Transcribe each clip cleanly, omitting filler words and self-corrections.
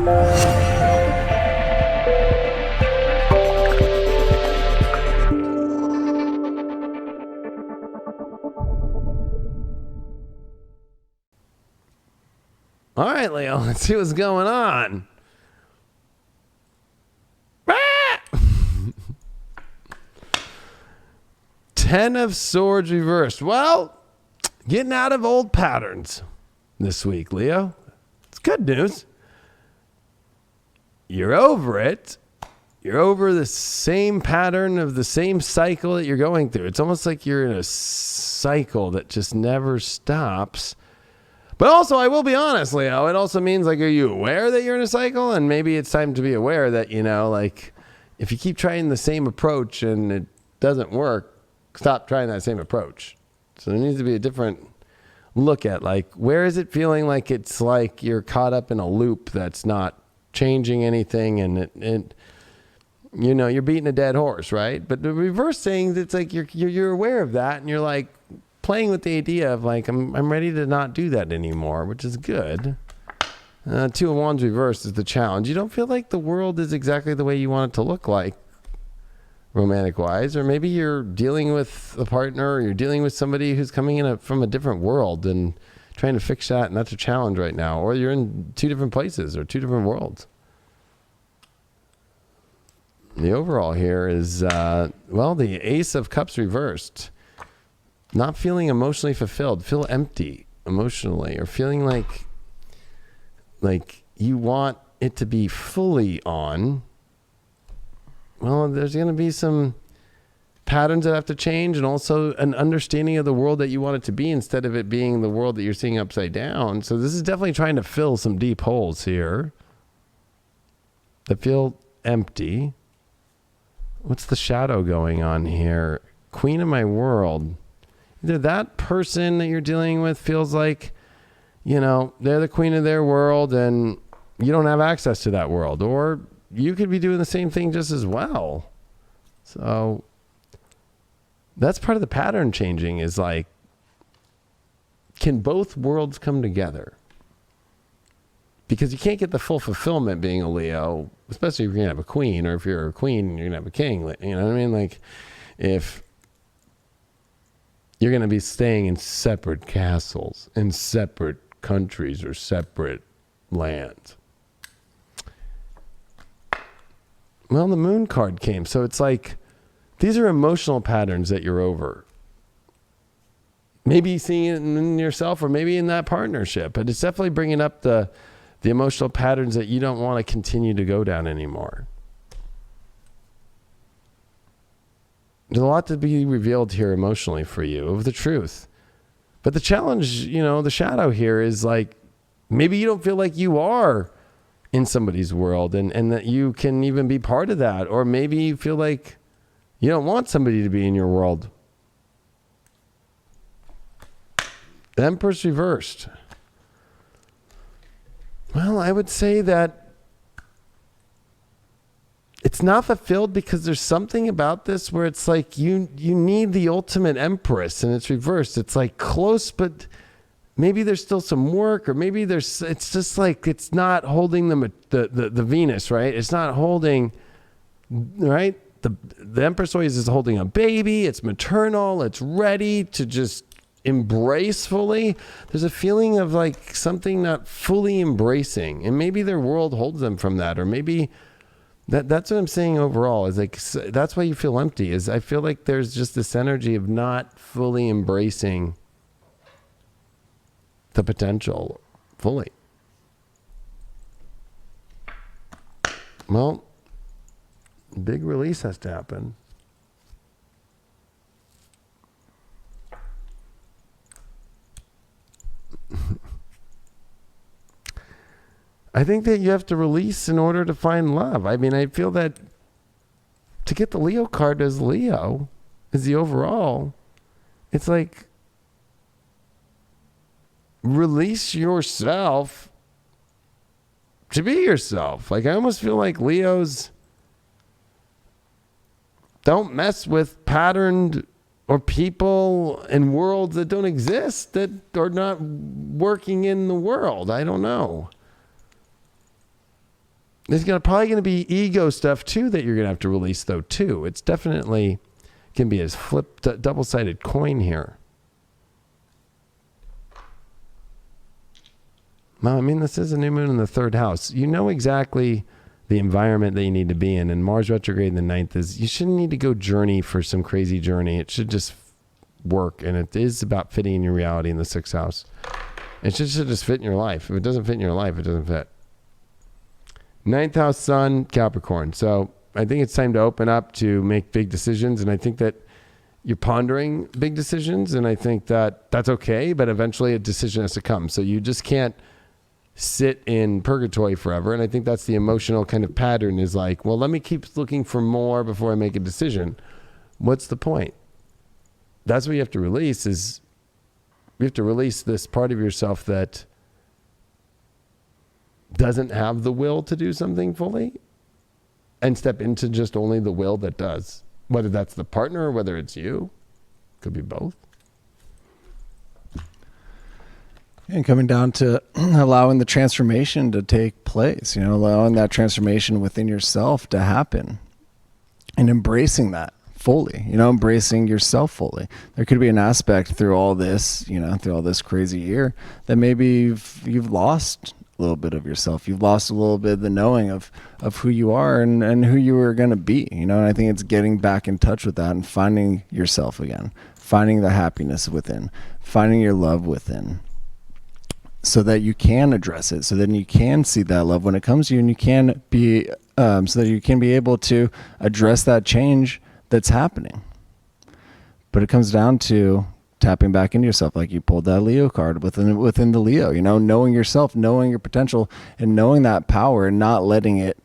All right, Leo, let's see what's going on. Ten of Swords reversed. Well, getting out of old patterns this week, Leo. It's good news. You're over it. You're over the same pattern of the same cycle that you're going through. It's almost like you're in a cycle that just never stops. But also, I will be honest, Leo, it also means, like, are you aware that you're in a cycle? And maybe it's time to be aware that, you know, like, if you keep trying the same approach and it doesn't work, stop trying that same approach. So there needs to be a different look at, like, where is it feeling like it's like you're caught up in a loop that's not changing anything, and it you know, you're beating a dead horse, right? But the reverse thing, it's like you're aware of that, and you're like playing with the idea of, like, I'm ready to not do that anymore, which is good. Two of Wands reversed is the challenge. You don't feel like the world is exactly the way you want it to look like, romantic wise, or maybe you're dealing with a partner, or you're dealing with somebody who's coming in from a different world and trying to fix that, and that's a challenge right now. Or you're in two different places or two different worlds. The overall here is, well, the Ace of Cups reversed. Not feeling emotionally fulfilled, feel empty emotionally, or feeling like you want it to be fully on. Well, there's going to be some patterns that have to change, and also an understanding of the world that you want it to be instead of it being the world that you're seeing upside down. So this is definitely trying to fill some deep holes here that feel empty. What's the shadow going on here? Queen of my world. Either that person that you're dealing with feels like, you know, they're the queen of their world and you don't have access to that world, or you could be doing the same thing just as well. So that's part of the pattern changing, is like, can both worlds come together? Because you can't get the full fulfillment being a Leo, especially if you're going to have a queen, or if you're a queen, you're going to have a king. You know what I mean? Like, if you're going to be staying in separate castles, in separate countries, or separate lands. Well, the Moon card came. So it's like, these are emotional patterns that you're over. Maybe seeing it in yourself, or maybe in that partnership. But it's definitely bringing up the emotional patterns that you don't want to continue to go down anymore. There's a lot to be revealed here emotionally for you of the truth. But the challenge, you know, the shadow here is like, maybe you don't feel like you are in somebody's world, and that you can even be part of that. Or maybe you feel like you don't want somebody to be in your world. The Empress reversed. Well, I would say that it's not fulfilled because there's something about this where it's like you need the ultimate Empress, and it's reversed. It's like close, but maybe there's still some work, or maybe it's just like it's not holding the Venus, right? It's not holding, right? The Empress always is holding a baby. It's maternal. It's ready to just embrace fully. There's a feeling of like something not fully embracing, and maybe their world holds them from that, or maybe that's what I'm saying overall, is like, that's why you feel empty, is I feel like there's just this energy of not fully embracing the potential fully. Well, big release has to happen. I think that you have to release in order to find love. I mean, I feel that to get the Leo card as Leo, as the overall, it's like, release yourself to be yourself. Like, I almost feel like Leos don't mess with patterned or people and worlds that don't exist, that are not working in the world. I don't know. There's probably going to be ego stuff too that you're going to have to release though too. It's definitely can be a double-sided coin here. Well, I mean, this is a new moon in the 3rd house. You know exactly the environment that you need to be in. And Mars retrograde in the 9th is, you shouldn't need to go journey for some crazy journey. It should just work. And it is about fitting in your reality in the 6th house. It should just fit in your life. If it doesn't fit in your life, it doesn't fit. 9th house sun, Capricorn. So I think it's time to open up to make big decisions. And I think that you're pondering big decisions. And I think that that's okay. But eventually a decision has to come. So you just can't sit in purgatory forever. And I think that's the emotional kind of pattern is like, well, let me keep looking for more before I make a decision. What's the point? That's what you have to release is you have to release this part of yourself that doesn't have the will to do something fully and step into just only the will that does, whether that's the partner or whether it's you. Could be both. And coming down to allowing the transformation to take place, allowing that transformation within yourself to happen and embracing that fully, embracing yourself fully. There could be an aspect through all this, through all this crazy year that maybe you've lost a little bit of yourself. You've lost a little bit of the knowing of who you are and who you were going to be, and I think it's getting back in touch with that and finding yourself again, finding the happiness within, finding your love within, so that you can address it, so then you can see that love when it comes to you, and you can be, so that you can be able to address that change that's happening. But it comes down to tapping back into yourself, like you pulled that Leo card within the Leo, knowing yourself, knowing your potential, and knowing that power, and not letting it,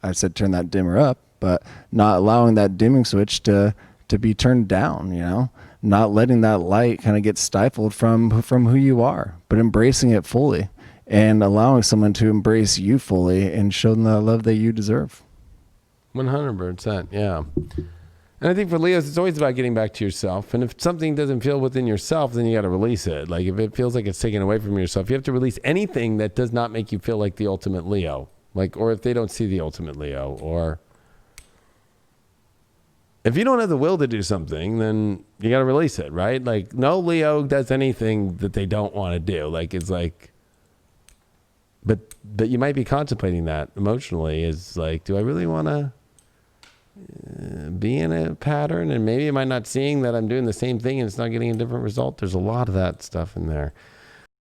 I said turn that dimmer up, but not allowing that dimming switch to be turned down, not letting that light kind of get stifled from who you are, but embracing it fully and allowing someone to embrace you fully and show them the love that you deserve. 100%. Yeah. And I think for Leos, it's always about getting back to yourself. And if something doesn't feel within yourself, then you got to release it. Like if it feels like it's taken away from yourself, you have to release anything that does not make you feel like the ultimate Leo. Or if they don't see the ultimate Leo, or if you don't have the will to do something, then you got to release it, right? Like no Leo does anything that they don't want to do. But you might be contemplating that emotionally is like, do I really want to be in a pattern? And maybe am I not seeing that I'm doing the same thing and it's not getting a different result? There's a lot of that stuff in there.